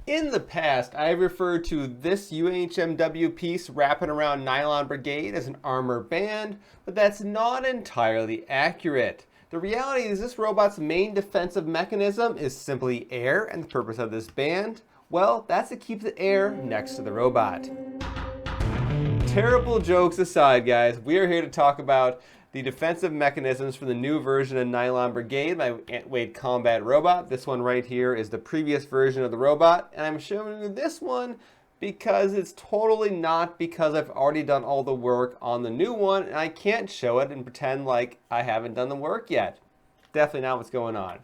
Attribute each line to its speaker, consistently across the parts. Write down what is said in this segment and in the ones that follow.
Speaker 1: In the past, I have referred to this UHMW piece wrapping around Nylon Brigade as an armor band, but that's not entirely accurate. The reality is this robot's main defensive mechanism is simply air, and the purpose of this band, well, that's to keep the air next to the robot. Terrible jokes aside, guys, we are here to talk about the defensive mechanisms for the new version of Nylon Brigade, my Antweight Combat Robot. This one right here is the previous version of the robot, and I'm showing you this one because it's totally not because I've already done all the work on the new one, and I can't show it and pretend like I haven't done the work yet. Definitely not what's going on.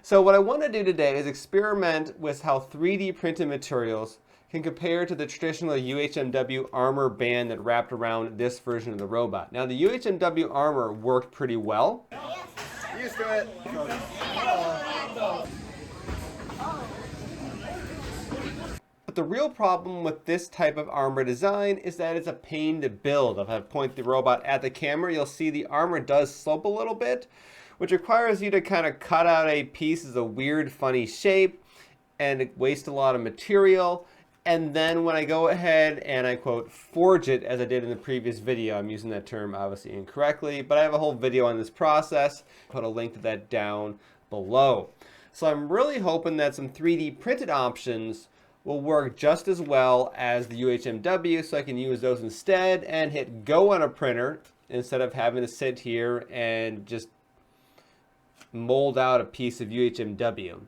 Speaker 1: So what I want to do today is experiment with how 3D printed materials can compare to the traditional UHMW armor band that wrapped around this version of the robot. Now, the UHMW armor worked pretty well.
Speaker 2: Used to it.
Speaker 1: But the real problem with this type of armor design is that it's a pain to build. If I point the robot at the camera, you'll see the armor does slope a little bit, which requires you to kind of cut out a piece as a weird, funny shape, and it wastes a lot of material. And then when I go ahead and I quote forge it, as I did in the previous video, I'm using that term obviously incorrectly, but I have a whole video on this process. Put a link to that down below. So I'm really hoping that some 3D printed options will work just as well as the UHMW, so I can use those instead and hit go on a printer instead of having to sit here and just mold out a piece of UHMW.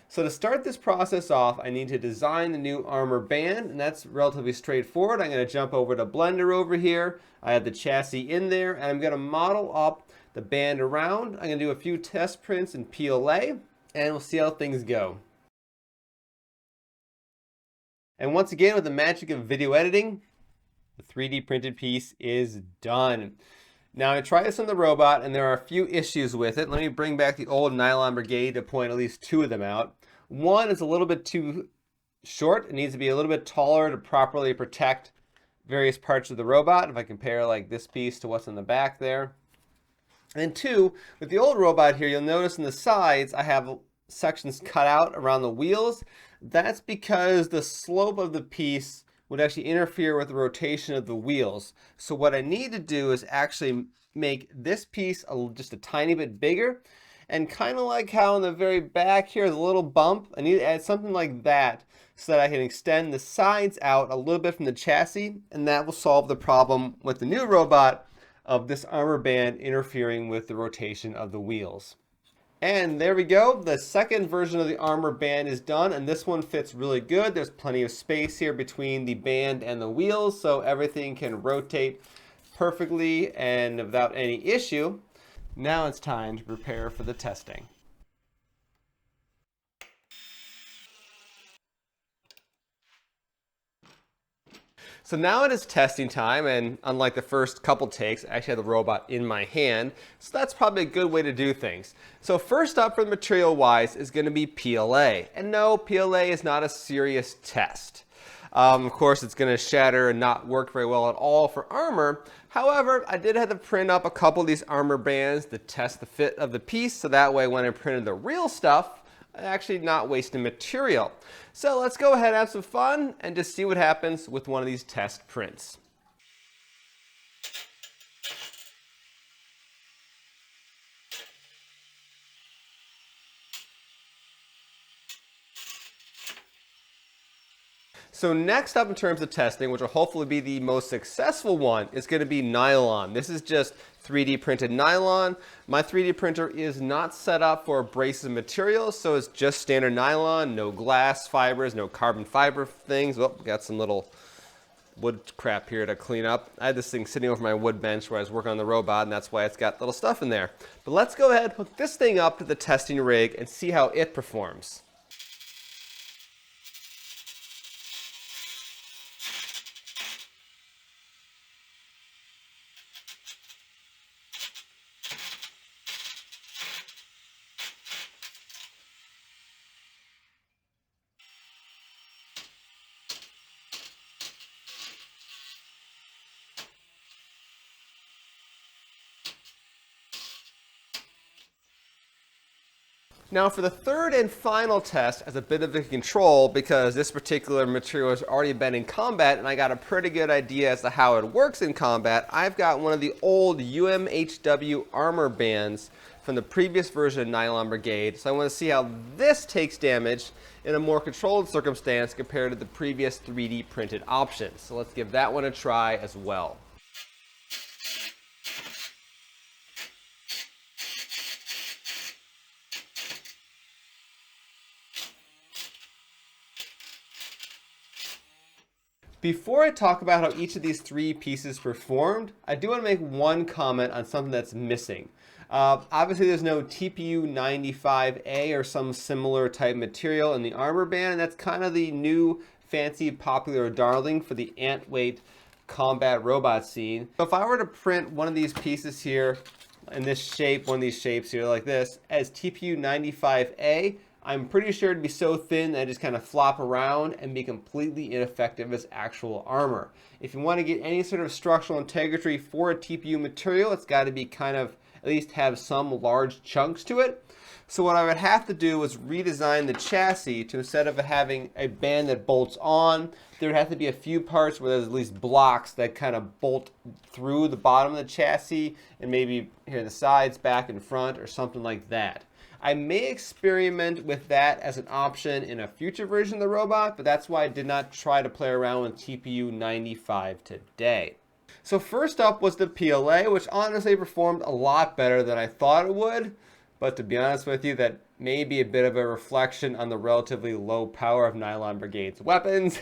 Speaker 1: So to start this process off, I need to design the new armor band, and that's relatively straightforward. I'm going to jump over to Blender over here. I have the chassis in there, and I'm going to model up the band around. I'm going to do a few test prints in PLA, and we'll see how things go. And once again, with the magic of video editing, the 3D printed piece is done. Now I tried this on the robot, and there are a few issues with it. Let me bring back the old Nylon Brigade to point at least two of them out. One is a little bit too short. It needs to be a little bit taller to properly protect various parts of the robot. If I compare like this piece to what's in the back there. And two, with the old robot here, you'll notice in the sides I have sections cut out around the wheels. That's because the slope of the piece would actually interfere with the rotation of the wheels. So what I need to do is actually make this piece just a tiny bit bigger. And kind of like how in the very back here is a little bump, I need to add something like that so that I can extend the sides out a little bit from the chassis, and that will solve the problem with the new robot of this armor band interfering with the rotation of the wheels. And there we go, the second version of the armor band is done, and this one fits really good. There's plenty of space here between the band and the wheels, so everything can rotate perfectly and without any issue. Now it's time to prepare for the testing. So now it is testing time, and unlike the first couple takes, I actually have the robot in my hand, so that's probably a good way to do things. So first up for the material-wise is going to be PLA, and no, PLA is not a serious test. Of course, it's going to shatter and not work very well at all for armor. However, I did have to print up a couple of these armor bands to test the fit of the piece, so that way when I printed the real stuff, I'm actually not wasting material. So let's go ahead and have some fun and just see what happens with one of these test prints. So next up in terms of testing, which will hopefully be the most successful one, is going to be nylon. This is just 3D printed nylon. My 3D printer is not set up for abrasive materials, so it's just standard nylon, no glass fibers, no carbon fiber things. Oh, got some little wood crap here to clean up. I had this thing sitting over my wood bench where I was working on the robot, and that's why it's got little stuff in there. But let's go ahead and hook this thing up to the testing rig and see how it performs. Now for the third and final test, as a bit of a control, because this particular material has already been in combat and I got a pretty good idea as to how it works in combat, I've got one of the old UHMW armor bands from the previous version of Nylon Brigade. So I want to see how this takes damage in a more controlled circumstance compared to the previous 3D printed options. So let's give that one a try as well. Before I talk about how each of these three pieces performed, I do want to make one comment on something that's missing. Obviously there's no TPU 95A or some similar type material in the armor band, and that's kind of the new fancy popular darling for the Antweight Combat Robot scene. So if I were to print one of these pieces here in this shape, one of these shapes here like this, as TPU 95A, I'm pretty sure it'd be so thin that it just kind of flop around and be completely ineffective as actual armor. If you want to get any sort of structural integrity for a TPU material, it's got to be kind of at least have some large chunks to it. So what I would have to do is redesign the chassis to, instead of having a band that bolts on, there would have to be a few parts where there's at least blocks that kind of bolt through the bottom of the chassis and maybe here the sides, back and front, or something like that. I may experiment with that as an option in a future version of the robot, but that's why I did not try to play around with TPU 95 today. So first up was the PLA, which honestly performed a lot better than I thought it would. But to be honest with you, that may be a bit of a reflection on the relatively low power of Nylon Brigade's weapons.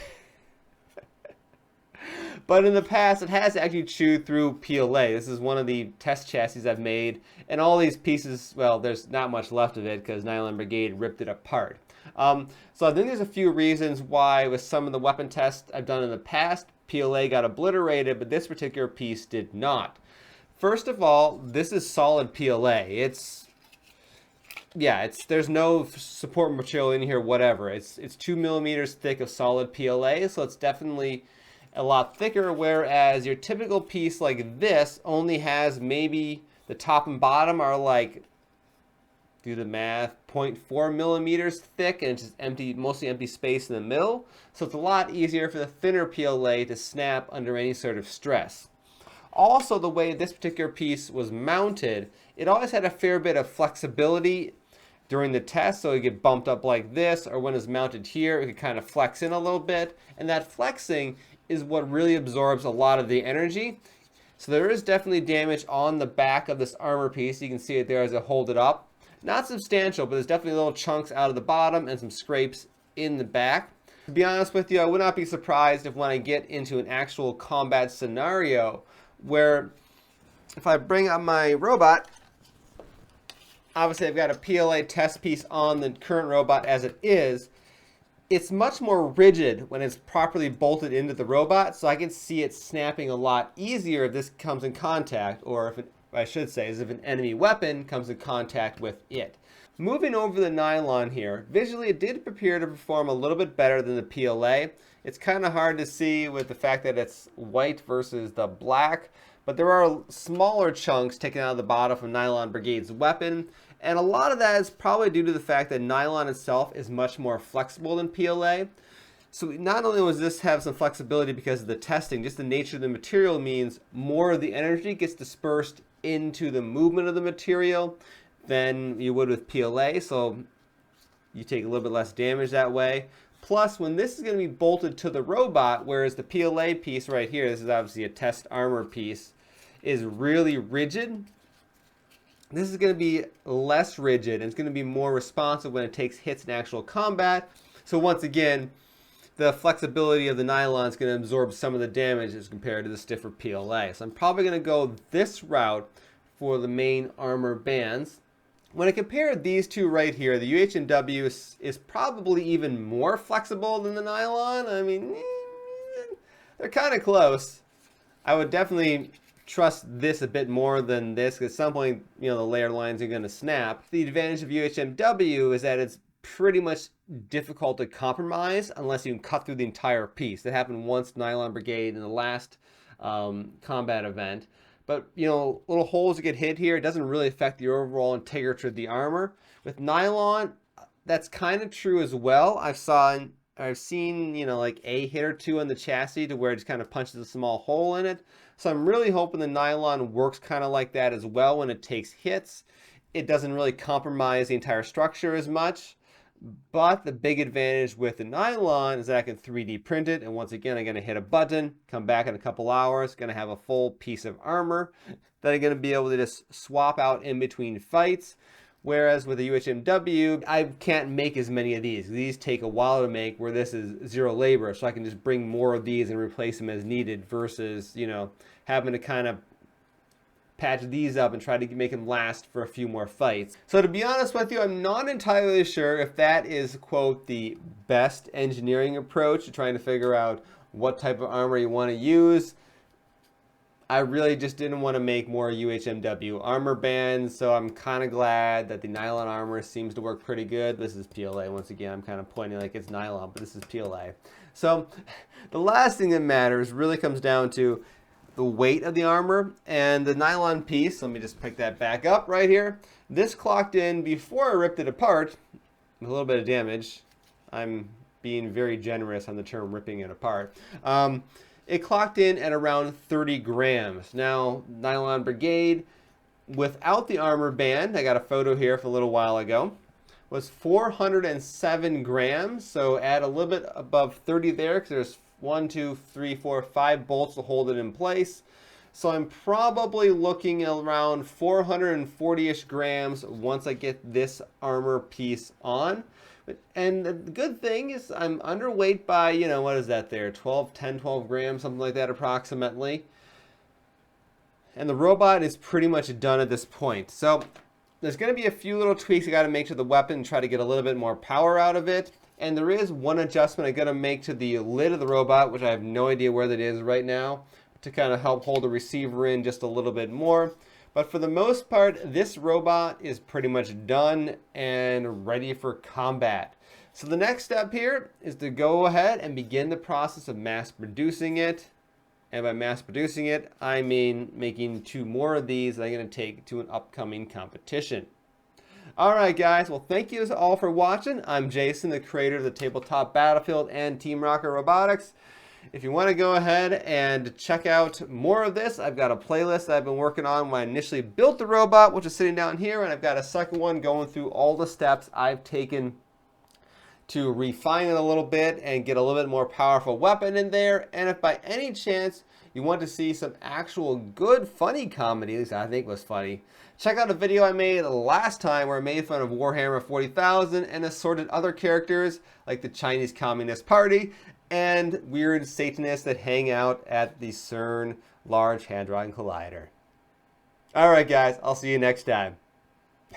Speaker 1: But in the past, it has actually chewed through PLA. This is one of the test chassis I've made. And all these pieces, well, there's not much left of it because Nylon Brigade ripped it apart. So I think there's a few reasons why with some of the weapon tests I've done in the past, PLA got obliterated, but this particular piece did not. First of all, this is solid PLA. There's no support material in here, whatever. It's 2 millimeters thick of solid PLA, so it's definitely a lot thicker, whereas your typical piece like this only has maybe the top and bottom are like, do the math, 0.4 millimeters thick, and it's just empty, mostly empty space in the middle. So it's a lot easier for the thinner PLA to snap under any sort of stress. Also, the way this particular piece was mounted, it always had a fair bit of flexibility during the test, so it could get bumped up like this, or when it's mounted here, it could kind of flex in a little bit, and that flexing is what really absorbs a lot of the energy. So there is definitely damage on the back of this armor piece. You can see it there as I hold it up. Not substantial, but there's definitely little chunks out of the bottom and some scrapes in the back. To be honest with you, I would not be surprised if when I get into an actual combat scenario where if I bring up my robot, obviously I've got a PLA test piece on the current robot as it is. It's much more rigid when it's properly bolted into the robot, so I can see it snapping a lot easier if this comes in contact, or if it, I should say, is if an enemy weapon comes in contact with it. Moving over the nylon here, visually it did appear to perform a little bit better than the PLA. It's kind of hard to see with the fact that it's white versus the black, but there are smaller chunks taken out of the bottom from Nylon Brigade's weapon, and a lot of that is probably due to the fact that nylon itself is much more flexible than PLA. So not only does this have some flexibility because of the testing, just the nature of the material means more of the energy gets dispersed into the movement of the material than you would with PLA, so you take a little bit less damage that way. Plus, when this is going to be bolted to the robot, whereas the PLA piece right here, this is obviously a test armor piece, is really rigid, this is going to be less rigid and it's going to be more responsive when it takes hits in actual combat. So once again, the flexibility of the nylon is going to absorb some of the damage as compared to the stiffer PLA. So I'm probably going to go this route for the main armor bands. When I compare these two right here, the UHMW is probably even more flexible than the nylon. I mean, they're kind of close. I would definitely trust this a bit more than this, because at some point, you know, the layer lines are going to snap. The advantage of UHMW is that it's pretty much difficult to compromise unless you can cut through the entire piece. That happened once Nylon Brigade in the last combat event. but you know, little holes that get hit here, it doesn't really affect the overall integrity of the armor. With nylon, that's kind of true as well. I've seen, you know, like a hit or two on the chassis to where it just kind of punches a small hole in it. So I'm really hoping the nylon works kind of like that as well when it takes hits. It doesn't really compromise the entire structure as much. But the big advantage with the nylon is that I can 3D print it. And once again, I'm going to hit a button, come back in a couple hours, going to have a full piece of armor that I'm going to be able to just swap out in between fights. Whereas with the UHMW, I can't make as many of these. These take a while to make, where this is zero labor. So I can just bring more of these and replace them as needed versus, you know, having to kind of patch these up and try to make them last for a few more fights. So to be honest with you, I'm not entirely sure if that is, quote, the best engineering approach to trying to figure out what type of armor you want to use. I really just didn't want to make more UHMW armor bands, so I'm kind of glad that the nylon armor seems to work pretty good. This is PLA. Once again, I'm kind of pointing like it's nylon, but this is PLA. So the last thing that matters really comes down to the weight of the armor and the nylon piece. Let me just pick that back up right here. This clocked in before I ripped it apart with a little bit of damage. I'm being very generous on the term ripping it apart. It clocked in at around 30 grams. Now, Nylon Brigade, without the armor band, I got a photo here from a little while ago, was 407 grams. So add a little bit above 30 there, because there's 1, 2, 3, 4, 5 bolts to hold it in place. So I'm probably looking around 440-ish grams once I get this armor piece on. And the good thing is I'm underweight by, you know, what is that there? 10, 12 grams, something like that approximately. And the robot is pretty much done at this point. So there's going to be a few little tweaks I got to make to the weapon and try to get a little bit more power out of it. And there is one adjustment I got to make to the lid of the robot, which I have no idea where that is right now, to kind of help hold the receiver in just a little bit more. But for the most part, this robot is pretty much done and ready for combat. So the next step here is to go ahead and begin the process of mass producing it. And by mass producing it, I mean making 2 more of these that I'm going to take to an upcoming competition. Alright guys, well thank you all for watching. I'm Jason, the creator of the Tabletop Battlefield and Team Rocket Robotics. If you want to go ahead and check out more of this, I've got a playlist that I've been working on when I initially built the robot, which is sitting down here, and I've got a second one going through all the steps I've taken to refine it a little bit and get a little bit more powerful weapon in there. And if by any chance you want to see some actual good funny comedy, at least I think was funny, check out a video I made last time where I made fun of Warhammer 40,000 and assorted other characters like the Chinese Communist Party and weird Satanists that hang out at the CERN Large Hadron Collider. Alright guys, I'll see you next time.